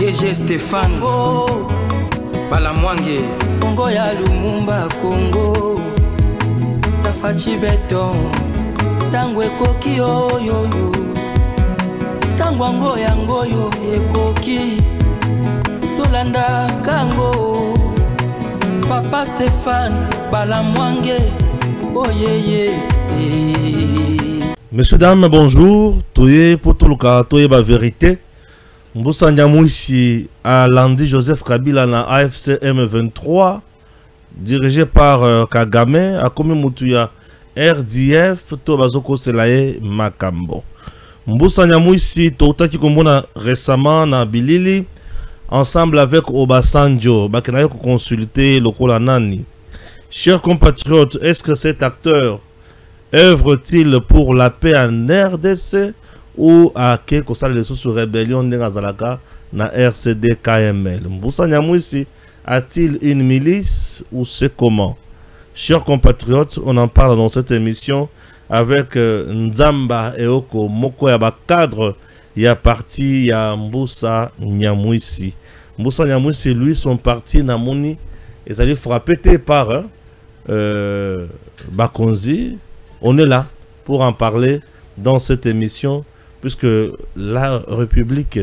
DG Stéphane Balamwange Congo ya Lumumba Congo Tafachi Beton Tangwe koki yo Tangwango yango yo ekoki Tolanda kango Papa Stéphane Balamwange oh yeah. Messieurs, dames, bonjour. Toye Potoluka, Toye ba vérité. Mboussa Nyamouissi à Landi Joseph Kabila na AFC M23, dirigé par Kagame, à Komi Mutuya RDF, Tobazoko Selaye Makambo. Mboussa Nyamouissi, Toutaki Kombona récemment na Bilili, ensemble avec Obasanjo, Bakenayo consulter le Kolanani. Chers compatriotes, est-ce que cet acteur œuvre-t-il pour la paix en RDC ou à quelque chose de sous rébellion Ngazalaka na RCD KML? Mboussa Nyamouissi a-t-il une milice ou c'est comment? Chers compatriotes, on en parle dans cette émission avec Nzamba Eoko Moko Yaba cadre, il y a parti, il y a Mboussa Nyamouissi. Mboussa Nyamouissi, lui, son parti Namoni, ils allaient frapper par Bakonzi. On est là pour en parler dans cette émission, puisque la République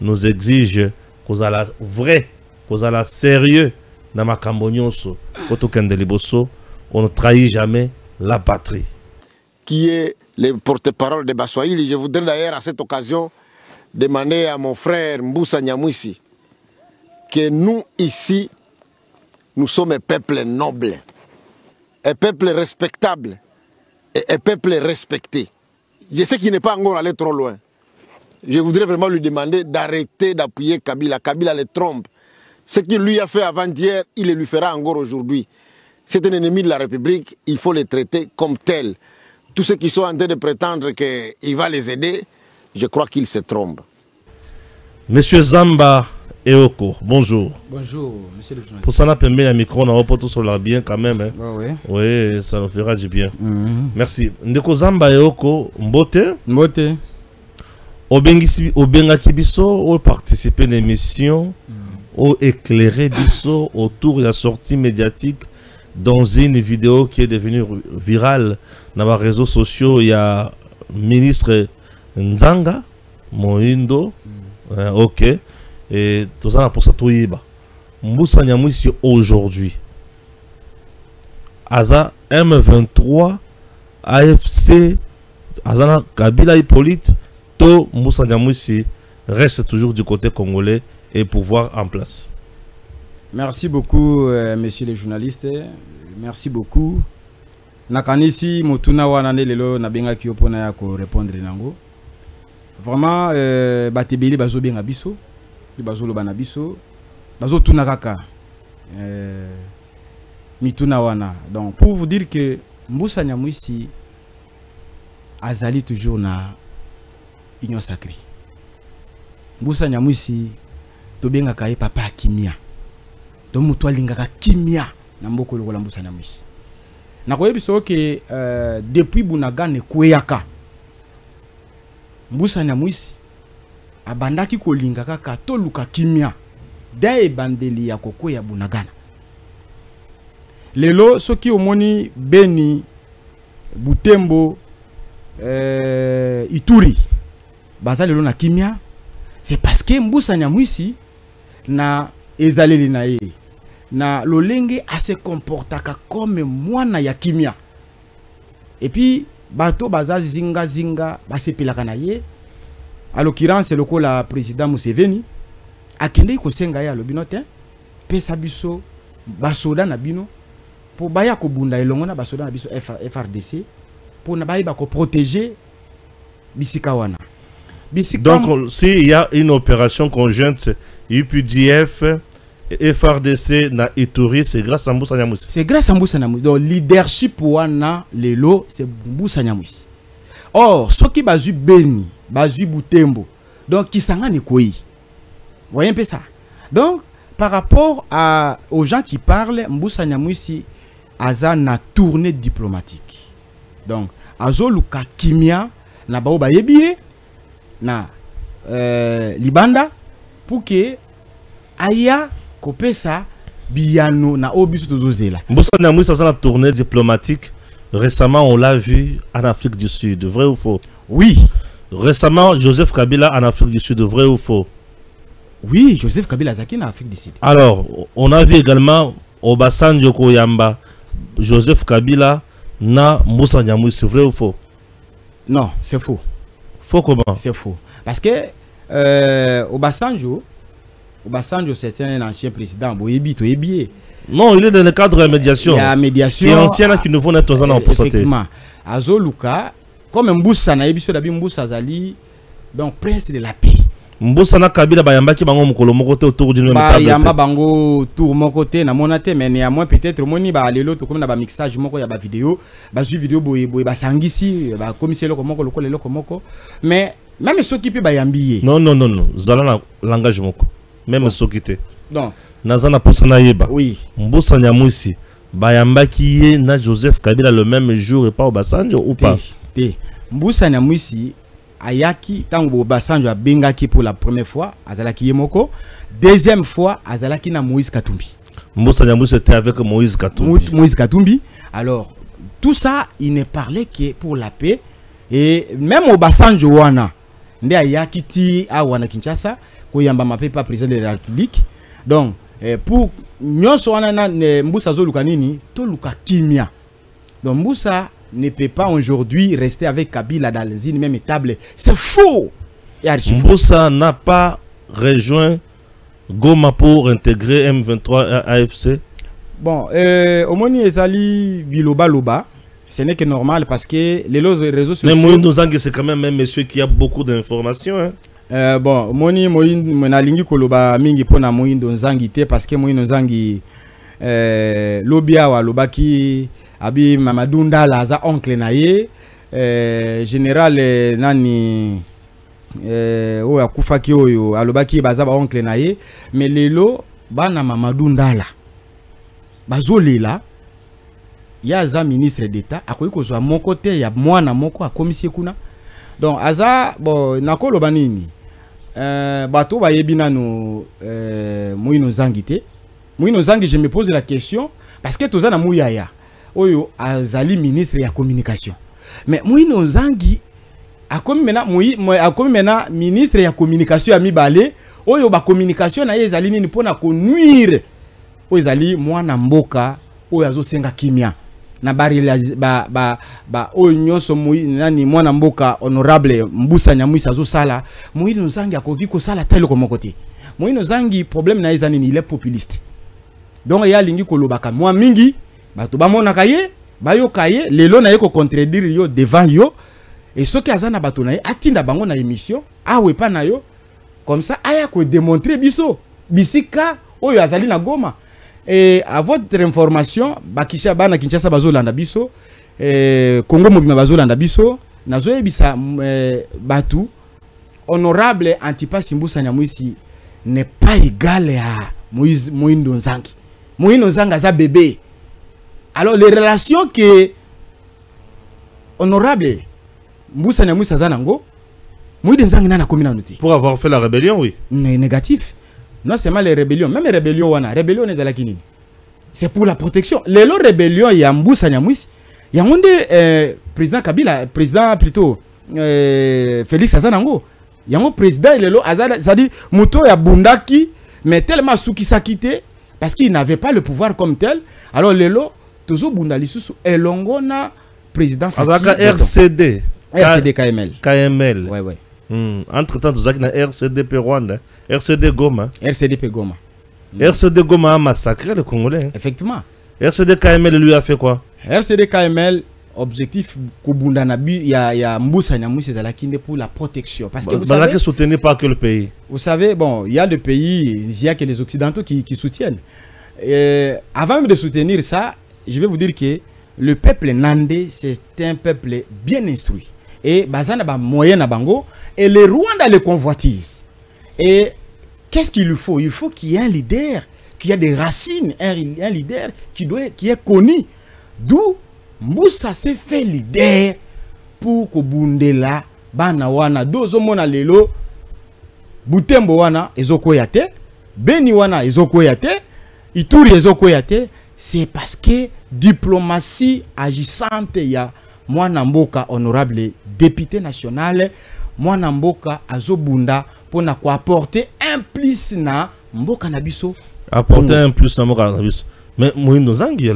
nous exige qu'on a la vraie, qu'on a la sérieux dans ma cambonioso, on ne trahit jamais la patrie. Qui est le porte-parole de Baswahili. Je voudrais d'ailleurs à cette occasion demander à mon frère Mboussa Nyamouissi que nous ici, nous sommes un peuple noble, un peuple respectable, un peuple respecté. Je sais qu'il n'est pas encore allé trop loin. Je voudrais vraiment lui demander d'arrêter d'appuyer Kabila. Kabila le trompe. Ce qu'il lui a fait avant-hier, il le lui fera encore aujourd'hui. C'est un ennemi de la République, il faut le traiter comme tel. Tous ceux qui sont en train de prétendre qu'il va les aider, je crois qu'ils se trompent. Monsieur Zamba Eoko, bonjour. Bonjour, monsieur le journaliste. Pour ça, on a permis un micro, on a reporté sur la bien quand même. Hein. Ouais. Oui, ça nous fera du bien. Merci. Ndeko Zamba Eoko, Mbote. Mbote. Obengaki biso, ou participer à l'émission, ou éclairer biso autour de la sortie médiatique dans une vidéo qui est devenue virale dans les réseaux sociaux. Il y a ministre Nzanga, Moindo, ok. Et tout ça pour ça tout yiba. Mboussa Nyamouissi aujourd'hui. Aza M23, AFC, Azana Kabila Hippolyte, to Mboussa Nyamouissi reste toujours du côté congolais et pouvoir en place. Merci beaucoup, monsieur le journaliste. Merci beaucoup. Nakanisi Motuna Wanane Lelo Nabenga Kiopona ya ko répondre nango. Vraiment, Batebeli Bazo Benga Biso. Bazolo banabiso bazo tunakaka mituna wana. Donc pour vous dire que Mboussa Nyamouissi azali toujours na union sacrée. Mboussa Nyamouissi tobenga kaye papa kimia. Donc muto alingaka kimia na mboko lokola Mboussa Nyamouissi. Na koyebiso ke depuis Bunagane kweyaka Mboussa Nyamouissi abandaki kolinga kaka toluka kimia da ebandeli ya koko ya Bunagana. Lelo soki omoni Beni, Butembo, Ituri baza lelo na kimia, c'est parce que Mboussa Nyamouissi na ezaleli na ye na lolenge ase comportaka comme mwana ya kimia. Et puis bato baza zinga basepelaka na ye. À l'occurrence, le coup la président Museveni a kende ko senga ya lobinote pesa biso basoda na bino pour baya ko bunda elongo na basoda na biso FRDC pour na baya ko protéger bisika wana. Donc s'il y a une opération conjointe UPDF et FRDC na Ituri, c'est grâce à Mboussa Nyamouissi. C'est grâce à Mboussa Nyamouissi. Donc leadership wana lelo c'est Mboussa Nyamouissi. Or, ceux qui bazu Beni, bazu Butembo, donc qui s'en est quoi? Vous voyez un peu ça? Donc, par rapport aux gens qui parlent, Mboussa Nyamouissi a na tournée diplomatique. Donc, azo luka kimia na bao ba yebiye na libanda pour que aya kopesa biyano na obisu tozozela. Mbusa Nyamwisi a la tournée diplomatique. Récemment, on l'a vu en Afrique du Sud. Vrai ou faux? Oui. Récemment, Joseph Kabila en Afrique du Sud. Vrai ou faux? Oui, Joseph Kabila Zaki en Afrique du Sud. Alors, on a vu également Obasanjo Koyamba, Joseph Kabila na Mbusa Nyamwisi. Vrai ou faux? Non, c'est faux. Faux comment? C'est faux. Parce que Obasanjo, c'est un ancien président. Non, il est dans le cadre de médiation. Il y a médiation. Et ancien qui nous vont être en effectivement. Azo Luka, comme Mbusa na ebiso dabi Mbusa Zali, donc prince de la paix. Mbusa na Kabila bayamba ki bango mukolo mokote autour d'une même table. Bayamba bango tour mokote na monate mais néanmoins peut-être moni ba lelo to comme na ba mixage moko ya ba vidéo, ba ju vidéo boye ba sangisi, ba commissaire loko moko lokole loko moko. Mais même ceux qui peut bayambier. Non. Zala na langage moko. Même ceux qui te. Donc Nazana posana yeba. Oui. Mbusa Nyamwisi bayamba ki ye na Joseph Kabila le même jour et pas Obasanjo ou pas? Mbusa Nyamwisi ayaki tango Obasanjo abengaki pour la première fois azalaki yemoko, deuxième fois azalaki na Moïse Katumbi. Mbusa Nyamwisi était avec Moïse Katumbi. Moïse Katumbi. Alors tout ça il ne parlait que pour la paix et même Obasanjo wana nde ayaki ti awana Kinshasa ko yamba mape pas président de la République. Donc pour nyonso wana na Mbusa zoluka nini to luka kimia. Donc Mbusa ne peut pas aujourd'hui rester avec Kabila dans une même table. C'est faux. Mbusa n'a pas rejoint Goma pour intégrer M23 à AFC. Bon, Omoni Ezali Biloba Loba, ce n'est que normal parce que les réseaux sociaux. Mais Moïno Zangi, c'est quand même un monsieur qui a beaucoup d'informations. Hein? Bon, Moïno Nalingi Koloba Mingi Pona Moïno Zangi te parce que Moïno Zangi Lobia wa Lobaki. Abi Mamadou Ndala za oncle naye général nani o akufaki oyo alobaki baza ba oncle naye mais lelo bana Mamadou Ndala bazolela ya za ministre d'état akoyi kozwa moko te ya mwana moko akomisie kuna donc aza bon nakoloba nini bato bayebi nanu Moïno Zangi te Moïno Zangi je me pose la question parce que toza na muyaya oyo azali ministre ya communication mais Moïno Zangi akomi mena ministre ya communication ya mibale oyo ba communication na ye ezali nini pona ko nuire oyo ezali mwana mboka oyo azosenga kimia na bari ba oyo nyonso nani mwana mboka honorable Mbusa Nyamwisi azosala Moïno Zangi akoki ko sala telo komoko te. Moïno Zangi problème na ezali nini il est populiste donc ya lingi kolobaka mwa mingi bato bamona kaye bayo kaye lelo na yeko contredire yo devant yo et ce qui azana bato na ye atinda bango na émission awe pa na yo comme ça aya ko démontrer biso bisika oyo azali na Goma et à votre information bakisha bana Kinshasa bazolanda biso Congo mobima bazolanda biso nazo yebisa batu honorable Antipas Mbusa Nyamwisi n'est pas égal à Moïno Nzangi. Moïno Nzangi aza bébé. Alors les relations que honorable Mbusa Nyamwisi azanango Moïno Nzangi nana communauté pour avoir fait la rébellion oui négatif non seulement les rébellions même les rébellions wana rébellion ezalaki nini c'est pour la protection les rébellions ya Mbusa Nyamwisi ya monde président Kabila président plutôt Félix azanango yango président lelo azala c'est-à-dire muto ya bundaki mais tellement soukisa quitté parce qu'il n'avait pas le pouvoir comme tel alors lelo toujours bunda lisusu elongo na président Azaka RCD KML ouais entre temps tozaki na RCDP Rwanda RCD Goma RCD Goma a massacré les Congolais hein. Effectivement RCD KML lui a fait quoi RCD KML objectif kubunda na ya Mbusa Nyamwisi zalakinde pour la protection parce que vous savez soutenu par quel pays vous savez bon il y a des pays il y a que les occidentaux qui soutiennent avant même de soutenir ça je vais vous dire que le peuple nandais c'est un peuple bien instruit et bazana ba moyen na bango et les Rwandais les convoitisent et qu'est-ce qu'il lui faut il faut qu'il y ait un leader qui a des racines un leader qui est connu d'où Mbusa s'est fait leader pour kobundela bana wana dozo mona lelo Butembo wana ezoko yate Beni wana ezokoya te, Ituri ezokoya te, c'est parce que diplomatie agissante ya mwana mboka honorable député national, mwana mboka azobunda pona ko apporter un plus na mboka na biso. Apporter un plus na mboka na biso. Mais Moïno Zangi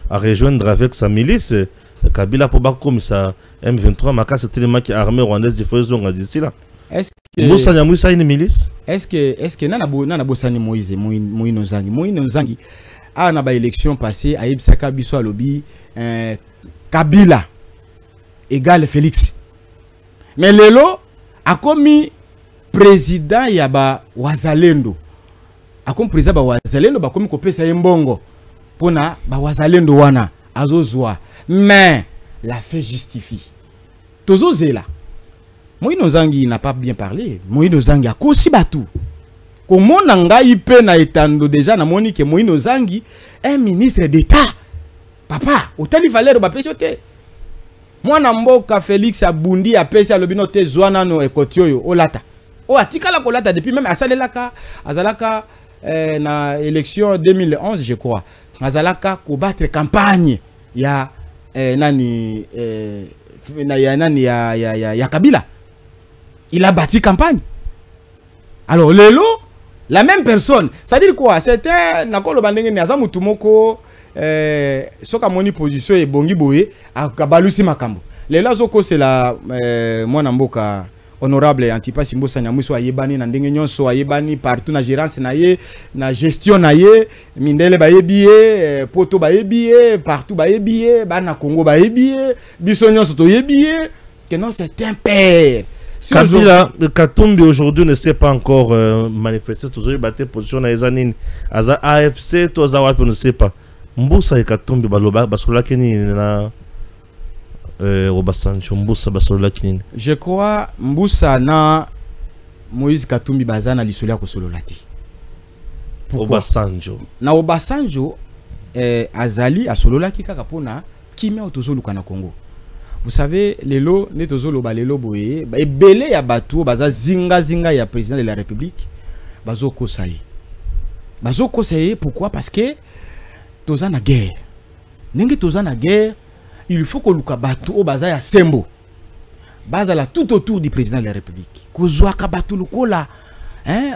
a rejoindre avec sa milice Kabila pour bakomisa M23 makasi tellement qui armée rwandaise de Fozonga d'ici là. Est-ce que Moussa Nyamwisi a une milice? Est-ce que nana bosani Moïno Zangi a na ba élection passée a Ibsaka biso alobi Kabila égale Félix. Mais lelo a commis président ya ba Wazalendo. A comme président ba Wazalendo ba comme kopesa mbongo pona ba Wazalendo wana azozwa. Mais la fait justifie. Tozo zela. Moïno Zangi n'a pas bien parlé. Moïno Zangi a kosi batu. Comment nanga ipe na etando déjà na moni que Moïno Zangi est ministre d'État. Papa, otali valeur ba pesote. Mwana mboka Félix Abundi a pesa lobino te zwana no ekotioyo olata. O atikala kolata depuis même asalelaka azalaka na élection 2011 je crois. Azalaka ko battre campagne ya nani ya Kabila. Il a bâti campagne. Alors lelo la même personne, ça veut dire quoi? C'était nakolo bandenge ni azamutu moko soka moni position et bongi boye akabalusi makambo. Lelo zoko c'est la mwana mboka honorable Antipas Mbosa Nyamwisi ayebani na ndenge nyonso ayebani partout na gérance na ye na gestion na ye mindele ba yebiye poto ba yebiye partout ba yebiye bana Congo ba yebiye biso nyonso to yebiye que non c'est un père. Si Kabila Katumbi aujourd'hui ne sait pas encore manifester toujours battre position na ezanini aza AFC to za wapi ne sait pas. Mbusa et Katumbi baloba basola kini na je crois Mbusa na Moïse Katumbi bazana lisolia ko sololati. Obasanjo. Na Obasanjo azali a sololaki kaka pona kimia otozoluka na Congo. Vous savez lelo ne tozoloba lelo boye ebele ya batu baza zinga ya président de la République bazoko saye. Bazoko saye pourquoi? Parce que tozana guerre. Nenge tozana guerre. Il faut que luka batu o baza ya sembo bazala tout autour du président de la République kozwa ka batu lukola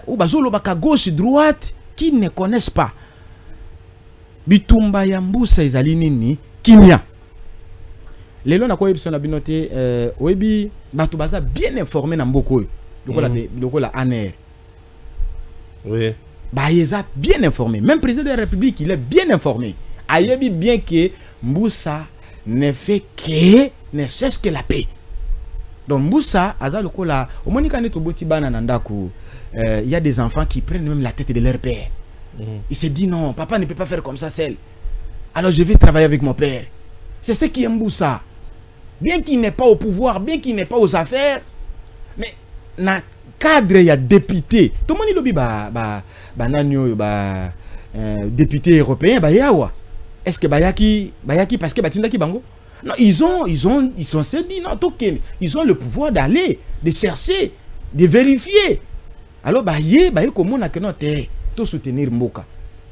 ou bazolo baka gauche droite qui ne connaissent pas bitumba ya Mbusa ezali nini kimia lelo na ko yebso na binote oyebi batu baza bien informé na mboko lukola ANR. Oui, ba yeza bien informé, même président de la République il est bien informé ayebi bien que Mbusa ne fait que ne cherche que la paix. Donc Mbusa azalo kola au monika neto boti bana nandaku il y a des enfants qui prennent même la tête de leur père. Il se dit non, papa ne peut pas faire comme ça seul. Alors je vais travailler avec mon père. C'est ce qui est Mbusa. Bien qu'il n'est pas au pouvoir, bien qu'il n'est pas aux affaires, mais na cadre il y a député. Tout le monde lobi nanyo député européen ba yawa. Est-ce que bayaki parce que batindaki bango? Non, ils sont se dit non, ils ont le pouvoir d'aller, de chercher, de vérifier. Alors baye comment on a que notre tout soutenir Mboka.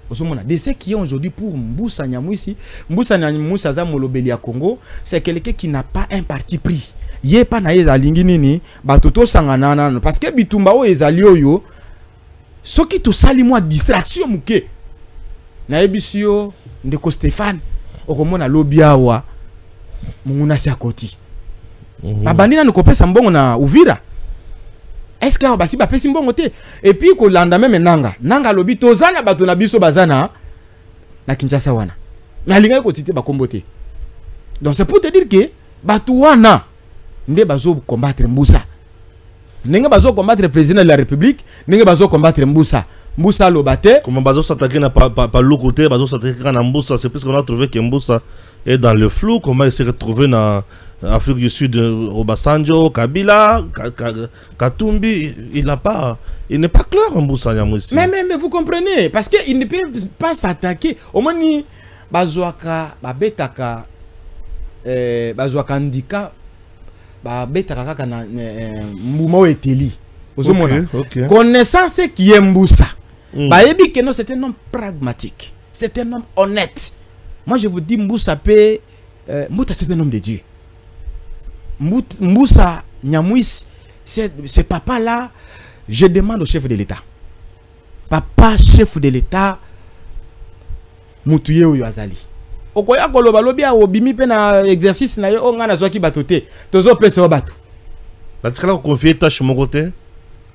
De ce qui est aujourd'hui pour Mbusa Nyamwisi, Mbusa Nyamwisi za molobeli ya Congo, c'est quelqu'un qui n'a pas un parti pris. Yé pa na yeza lingi nini, batoto sangana parce que bitumba o ezali oyo, soki to sali moi distraction muke. Na ebisio ndeko Stéphane okomona lobiawa munguna si akoti. Babandina ne kopesa mbongo na Uvira. Est-ce que basi ba pesi mbongo te? Et puis ko landa même nanga lobi tozana bato na biso bazana na Kinshasa wana. Mais alinga ko cité ba kombote. Donc c'est pour te dire que bato wana nde bazo combattre Mbusa. Nenge bazo combattre le président de la République, nenge bazo combattre Mbusa. Mbusa lobate. Comment bazo s'attaquer na par l'autre côté, bazo s'attaquer na Mbusa, c'est parce qu'on a trouvé que Mbusa est dans le flou. Comment il s'est retrouvé dans Afrique du Sud, Obasanjo, Kabila, Katumbi, il n'est pas clair Mbusa Nyamwisi. Mais vous comprenez, parce qu'il ne peut pas s'attaquer. Au moins ni bazoaka babetaka bazoaka ndika babetaka kaka na mbuma eteli. Okay. Connaissance qui est Mbusa. Bayebi que non, c'est un homme pragmatique. C'est un homme honnête. Moi, je vous dis, Mboussa P. Mbouta, c'est un homme de Dieu. Mboussa Nyamwisi, ce papa-là, je demande au chef de l'État. Papa, chef de l'État, Moutouye ou Yazali. Okoya koloba lobia obimi pe na exercice na yo ngana zwaki batote. Tozo pese o bato. La tikala confier tâche mon côté.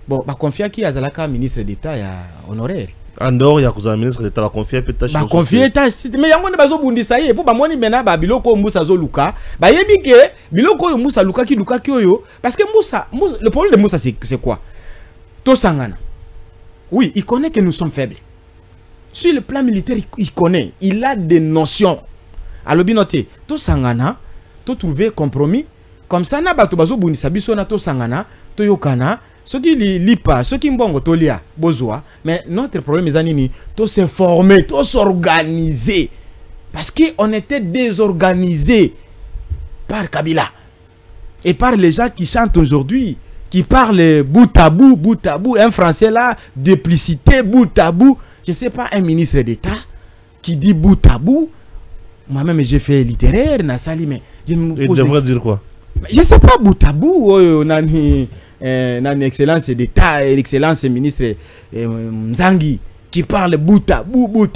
Bon, ba confia ki azalaka ministre d'État ya honoraire. En dehors ya kuza ministre d'État ba confier pe tâche. Ba confier tâche mais yango ne bazo bundisa ye po ba moni mena ba biloko Moussa zo luka. Ba yebi ke biloko yo Moussa luka ki oyo parce que Moussa le problème de Moussa c'est quoi? To sangana. Oui, il connaît que nous sommes faibles. Sur le plan militaire, il connaît, il a des notions. Alors, binoté, to sangana, to trouver compromis. Comme ça, na bato bazo buni sabiso na to sangana, to yokana, ce qui lipa, ce qui mbongo to lia, bozoa. Mais notre problème est anini, to s'informer, to s'organiser. Parce qu'on était désorganisé par Kabila. Et par les gens qui chantent aujourd'hui, qui parlent bout à bout, un français là, duplicité, bout à bout. Je ne sais pas, un ministre d'État qui dit bout à bout. Moi-même, j'ai fait littéraire, mais je me pose. Il devrait dire quoi? Je ne sais pas, bout à bout. On a une excellence d'État, l'excellence ministre Nzangi qui parle bout à bout,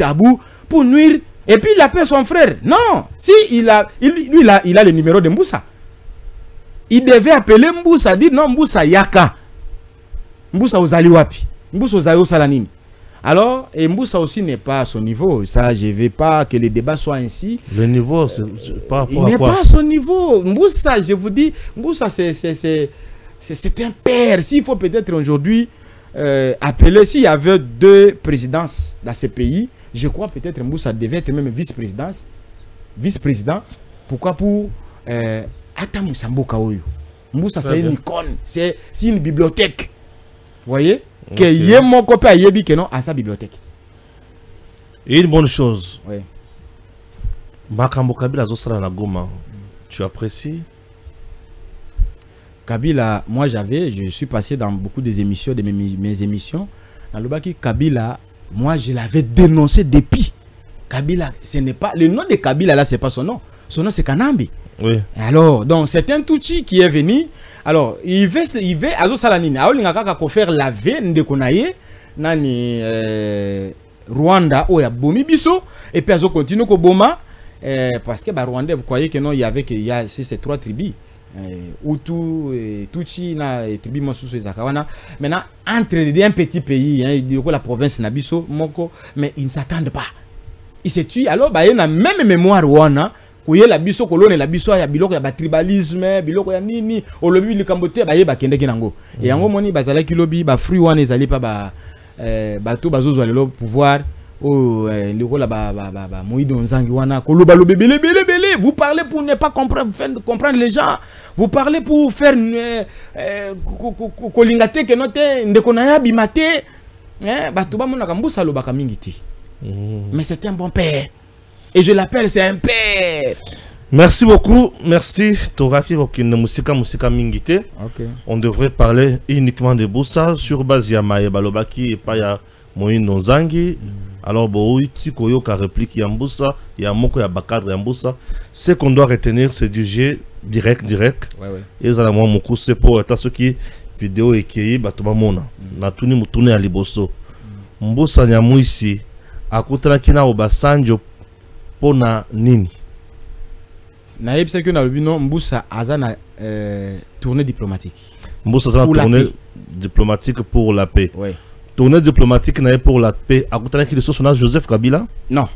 pour nuire. Et puis il appelle son frère. Non, si il a le numéro de Mboussa. Il devait appeler Mboussa, dire non, Mboussa Yaka. Mboussa Ozali Wapi. Mboussa Ozali Osalanini. Alors, et Mboussa aussi n'est pas à son niveau. Ça, je ne veux pas que le débat soit ainsi. Le niveau, c'est pas il n'est pas à son niveau. Mboussa, je vous dis, Mboussa, c'est un père. S'il faut peut-être aujourd'hui appeler, s'il y avait 2 présidences dans ce pays, je crois peut-être Mboussa devait être même vice-président. Pourquoi? Pour Ata Moussa Mboka Oyo. Mboussa, c'est une icône. C'est une bibliothèque. Vous voyez? Que yé mon copain yebi que non à sa bibliothèque. Et une bonne chose. Oui. Makambo Kabila Zosra na Goma. Tu apprécies? Kabila, moi je suis passé dans beaucoup des émissions, de mes émissions. Dans le Baki Kabila, moi je l'avais dénoncé depuis. Kabila, ce n'est pas le nom de Kabila là, c'est pas son nom. Son nom c'est Kanambi. Oui. Alors, donc c'est un Tutsi qui est venu. Alors, il veut Azo Salanine. Alors, il a faire laver Ndekonaye, nani Rwanda, ou ya Bomi Biso, et puis Azo continue ko Boma, parce que Rwanda, vous croyez que non, il y a ces 3 tribus, Hutu, Tutsi, na tribu Masusu et Zakawana. Maintenant, entre un petit pays, la province Nabiso, Moko, mais ils ne s'attendent pas. Ils se tuent. Alors, il y a même mémoire Rwanda. Kouye la biso kolone la biso ya biloko ya tribalisme biloko ya nini olobi likambote ba yeba kende kinango et yango moni bazala kilobi ba fruit wana ezali pa bato bazozo lelo pouvoir o ndiko la ba Moïdo Nzangi wana koloba lo bele vous parlez pour ne pas comprendre les gens, vous parlez pour faire kolingate que note ndeko na ya bimate bato ba mona kambusa lo baka mingi ti. Mais c'est un bon père. Et je l'appelle, c'est un père. Merci beaucoup. Merci. Toraki Rokine Musika Mingite. Okay. On devrait parler uniquement de Boussa sur base ya Maye Balobaki et pas ya Moïno Nzangi. Alors, Boïti Koyo ka réplique ya Mboussa, ya Moko ya Bakadre ya Mboussa. Ce qu'on doit retenir, c'est du jeu direct. Ouais. Et ça, moi, mon coup, c'est pour ceux qui vidéo et qui batuma mona. Na tuni mutune ya liboso. Mboussa Nyamwisi akutana kina Obasanjo. Pona nini na yebisa que na lobino Mboussa azana tournée diplomatique. Mboussa azana tournée diplomatique pour la paix. Oui. Tournée diplomatique na pour la paix. Akutana ki son Joseph Kabila? Non.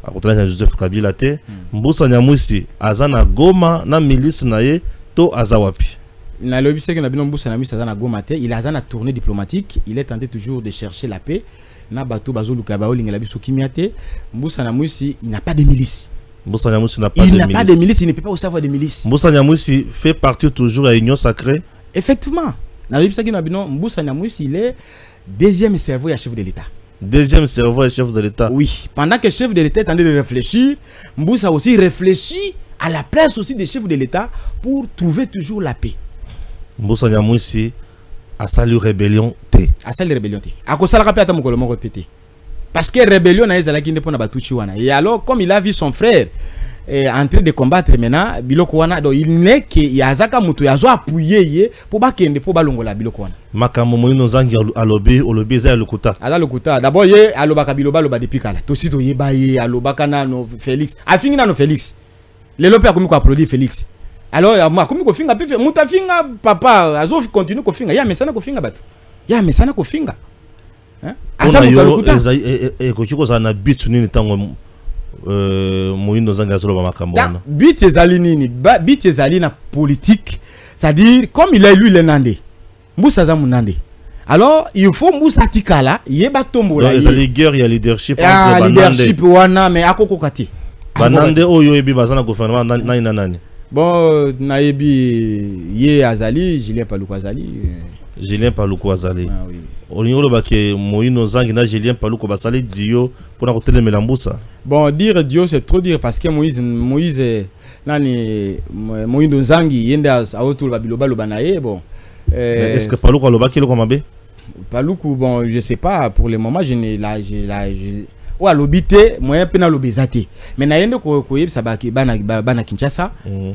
Akutana Joseph Kabila te. Mboussa Nyamwisi azana Goma na milice na ye to azawapi. Na lobisa que na bino Mboussa Nyamwisi azana Goma te, il azana tournée diplomatique, il est tenté toujours de chercher la paix. Na bato bazoluka baolinga biso kimiate. Mboussa Nyamwisi, il n'a pas de milice. Mboussa Nyamwisi n'a pas de milice, il ne peut pas aussi avoir de milice. Mboussa Nyamwisi fait partie toujours à l'Union sacrée. Effectivement. Mboussa Nyamwisi, il est deuxième cerveau et chef de l'État. Deuxième cerveau et chef de l'État. Oui. Pendant que le chef de l'État est en train de réfléchir, Mboussa aussi réfléchit à la place aussi des chefs de l'État pour trouver toujours la paix. Mboussa Nyamwisi asali rébellion te asali rébellion te akosala ka peta mokolo moko pété parce que rébellion na ezala ki ndepona batuchi wana et alors comme il a vu son frère en train de combattre maintenant biloko wana donc il n'est que yazaka mutu yazo appuyer ye pour bakende pour balongola biloko wana makambo moino zangi alobi za lokuta ala lokuta d'abord ye alobaka biloba loba depuis kala to sito ye ba ye alobaka na no Félix afingi na no Félix lelo pe akomi ko applaudir Félix alors akomi ko finga pe muta finga papa azo continue ko finga ya mesana ko finga bato ya mesana ko finga hein asa muta lokuta ko kiko za na bitu nini tango moyindo zanga zoloba makambo wana bit ezali nini bit ezali na politique c'est-à-dire comme il est lui le nandé Mbusa za munande alors il faut Mbusa tikala yeba tombola ezali guerre ya leadership entre banande leadership wana mais akoko kati banande oyo ebi bazana gouvernement nani bon nayebi ye azali Julien Paluku azali Julien Paluku azali ah oui Olingolo bake moyino zangi na Julien Paluku basali dio pour na kotelemela Mbusa. Bon dire dio c'est trop dire parce que Moïse nani moyindo zangi yenda autour babiloba lobanaye bon est-ce que Paluku alobaki le komabe? Paluku bon je sais pas pour le moment je n'ai là ou alobité moyen pena lobezate mais na yende ko yebisa baki bana Kinshasa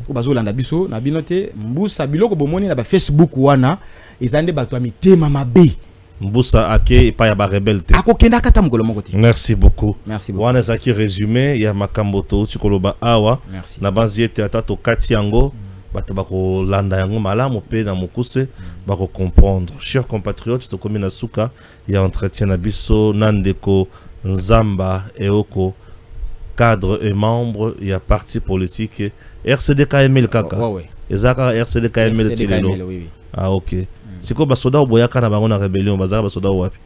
ou bazolanda biso na binote Mbusa biloko bomoni na ba Facebook wana ezande bato mitema mabe Mbusa ake pa ya ba rebelle te akokenda kata mukolo moko te. Merci beaucoup. Merci beaucoup. Wana zaki résumé ya makambo to tikoloba awa na banzi ete atato kati yango bato bako landa yango malamu pe na mukuse bako comprendre. Chers compatriotes to komina suka ya entretien na biso nandeko Nzamba Eoko cadre et membre ya parti politique RCD KML kaka. Ouais. Ezaka RCD KML tilelo. Oui. Ah OK. Siko basoda oboyaka na bango na rébellion bazaka basoda wapi?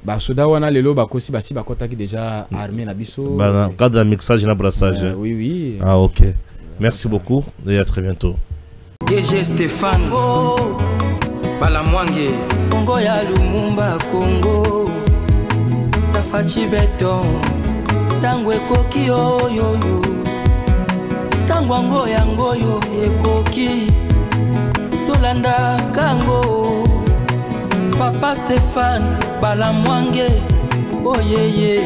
Basoda wana lelo bakosi basi bakotaki déjà armée na biso. Bana cadre de mixage na brassage. Oui. Ah OK. Merci beaucoup et à très bientôt. DG Stéphane Balamwange Congo ya Lumumba Congo Tafachi Beton Tangwe koki yo Tangwango yango yo ekoki Tolanda kango Papa Stéphane Balamwange oh yeah